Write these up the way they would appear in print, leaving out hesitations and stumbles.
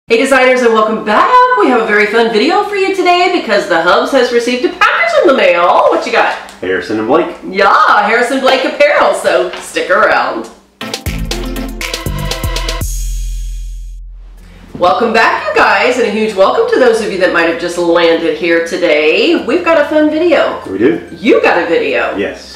Hey designers, and welcome back. We have a very fun video for you today because the Hubs has received a package in the mail. What you got? Harrison and Blake. Yeah, Harrison Blake Apparel, so stick around. Welcome back, you guys, and a huge welcome to those of you that might have just landed here today. We've got a fun video. We do. You got a video. Yes.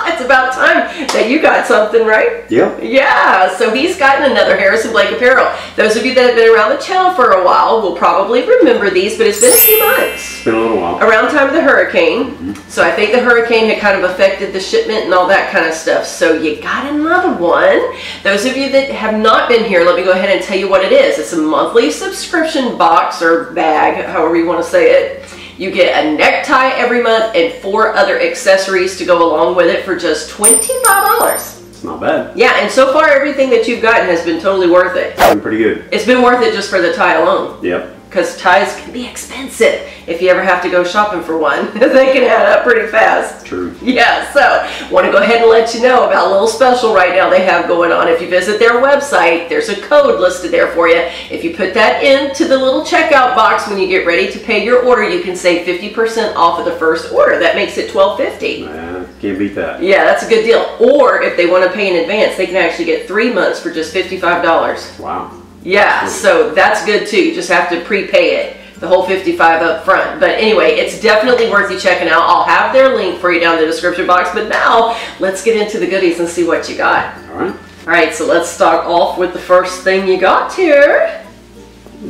It's about time that you got something, right? Yep. Yeah, so he's gotten another Harrison Blake Apparel. Those of you that have been around the channel for a while will probably remember these, but it's been a few months. It's been a little while. Around time of the hurricane. So I think the hurricane had kind of affected the shipment and all that kind of stuff. So you got another one. Those of you that have not been here, let me go ahead and tell you what it is. It's a monthly subscription box or bag, however you want to say it. You get a necktie every month and 4 other accessories to go along with it for just $25. It's not bad. Yeah, and so far everything that you've gotten has been totally worth it. It's been pretty good. It's been worth it just for the tie alone. Yep. Because ties can be expensive if you ever have to go shopping for one. They can add up pretty fast. True. Yeah, so want to go ahead and let you know about a little special right now they have going on. If you visit their website, there's a code listed there for you. If you put that into the little checkout box when you get ready to pay your order, you can save 50% off of the first order. That makes it $12.50. Can't beat that. Yeah, that's a good deal. Or if they want to pay in advance, they can actually get 3 months for just $55. Wow. Yeah, so that's good too. You just have to prepay it, the whole $55 up front. But anyway, it's definitely worth you checking out. I'll have their link for you down in the description box. But now, let's get into the goodies and see what you got. All right. All right, so let's start off with the first thing you got here.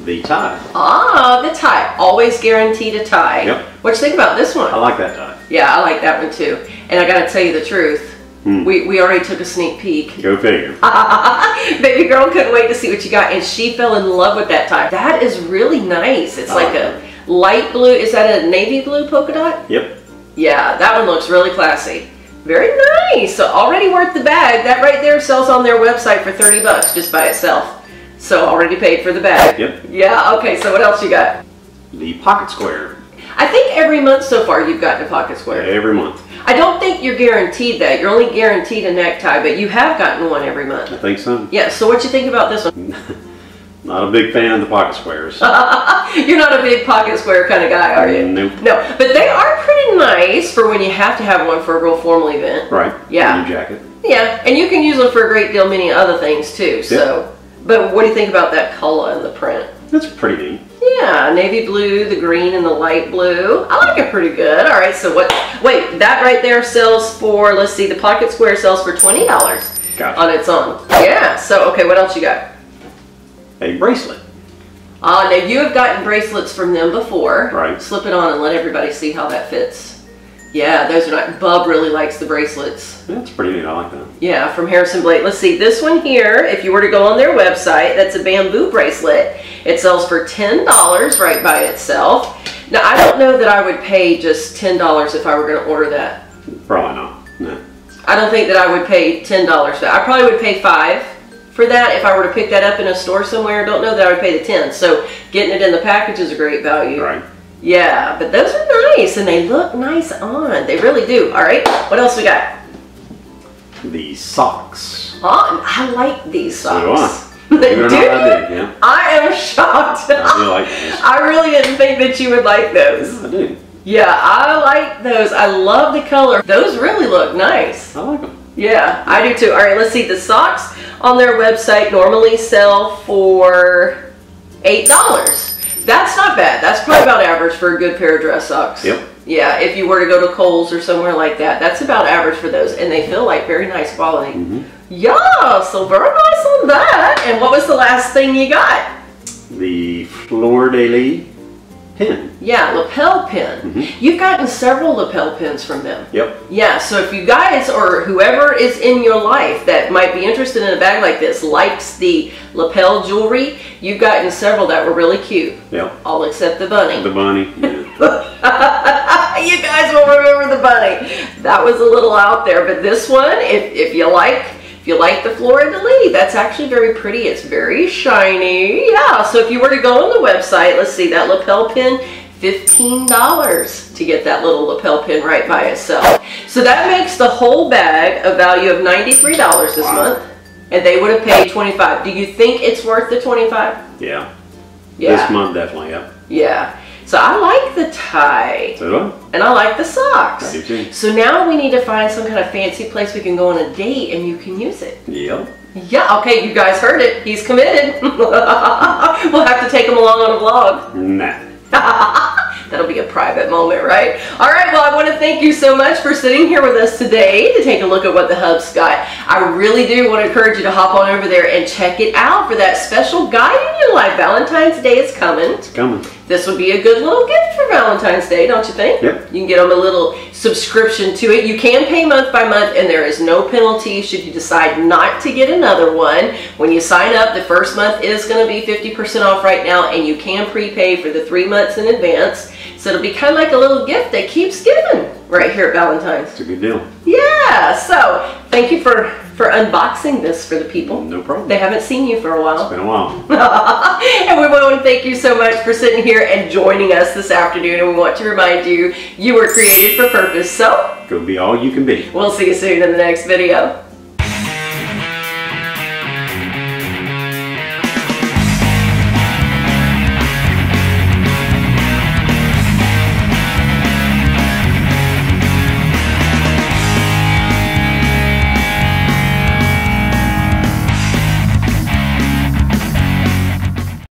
The tie. Ah, the tie. Always guaranteed a tie. Yep. What you think about this one? I like that tie. Yeah, I like that one too. And I gotta tell you the truth. We already took a sneak peek. Go figure. Baby girl couldn't wait to see what you got, and she fell in love with that tie. That is really nice. It's like a light blue. Is that a navy blue polka dot? Yep. Yeah, that one looks really classy. Very nice. So already worth the bag. That right there sells on their website for $30 just by itself. So already paid for the bag. Yep. Yeah, okay, so what else you got? The pocket square. I think every month so far you've gotten a pocket square. Yeah, every month. I don't think you're guaranteed that. You're only guaranteed a necktie, but you have gotten one every month. I think so. Yeah, so what you think about this one? Not a big fan of the pocket squares. You're not a big pocket square kind of guy, are you? Nope. No, but they are pretty nice for when you have to have one for a real formal event. Right. Yeah. New jacket. Yeah, and you can use them for a great deal many other things too. So, but what do you think about that color and the print? That's pretty neat. Yeah, navy blue, the green, and the light blue. I like it pretty good. All right, so what? Wait, that right there sells for, let's see, the pocket square sells for $20 Gotcha. on its own. Yeah, so, okay, what else you got? A bracelet. Now you have gotten bracelets from them before. Right. Slip it on and let everybody see how that fits. Yeah, those are not, Bub really likes the bracelets. That's pretty neat. I like that. Yeah, from Harrison Blake. Let's see, this one here, if you were to go on their website, that's a bamboo bracelet. It sells for $10 right by itself. Now, I don't know that I would pay just $10 if I were going to order that. Probably not. No. I don't think that I would pay $10 for that. I probably would pay $5 for that if I were to pick that up in a store somewhere. I don't know that I would pay the $10. So getting it in the package is a great value. Right. Yeah, but those are nice and they look nice on. They really do. All right, what else we got? The socks. Oh, I like these socks. So do I. Do you? Yeah. I am shocked. I do like those. I really didn't think that you would like those. I do. Yeah, I like those. I love the color. Those really look nice. I like them. Yeah, I do too. All right, let's see. The socks on their website normally sell for $8. That's not bad. That's probably about average for a good pair of dress socks. Yep. Yeah, if you were to go to Kohl's or somewhere like that, that's about average for those, and they feel like very nice quality. Yeah, so very nice on that. And what was the last thing you got? The fleur-de-lis pin. Yeah, lapel pin. You've gotten several lapel pins from them. Yep. Yeah, so if you guys or whoever is in your life that might be interested in a bag like this likes the lapel jewelry, you've gotten several that were really cute. Yep. All except the bunny. The bunny. Yeah. You guys will remember the bunny. That was a little out there, but this one, if you like the fleur-de-lis, that's actually very pretty. It's very shiny. Yeah, so if you were to go on the website, let's see, that lapel pin, $15 to get that little lapel pin right by itself. So that makes the whole bag a value of $93 this month, and they would have paid $25. Do you think it's worth the $25? Yeah. Yeah. This month, definitely, yeah. Yeah. So I like the tie. So do I. And I like the socks. I do too. So now we need to find some kind of fancy place we can go on a date and you can use it. Yep. Yeah, okay, you guys heard it. He's committed. We'll have to take him along on a vlog. Nah. That'll be a private moment, right? All right, well, I want to thank you so much for sitting here with us today to take a look at what the hub's got. I really do want to encourage you to hop on over there and check it out for that special guy in your life. Valentine's Day is coming. It's coming. This would be a good little gift for Valentine's Day, don't you think? Yep. You can get them a little subscription to it. You can pay month by month, and there is no penalty should you decide not to get another one. When you sign up, the first month is going to be 50% off right now, and you can prepay for the 3 months in advance. So it'll be kind of like a little gift that keeps giving right here at Valentine's. It's a good deal. Yeah, so thank you for unboxing this for the people. No problem. They haven't seen you for a while. It's been a while. And we want to thank you so much for sitting here and joining us this afternoon. And we want to remind you, you were created for purpose. So Go be all you can be. we'll see you soon in the next video.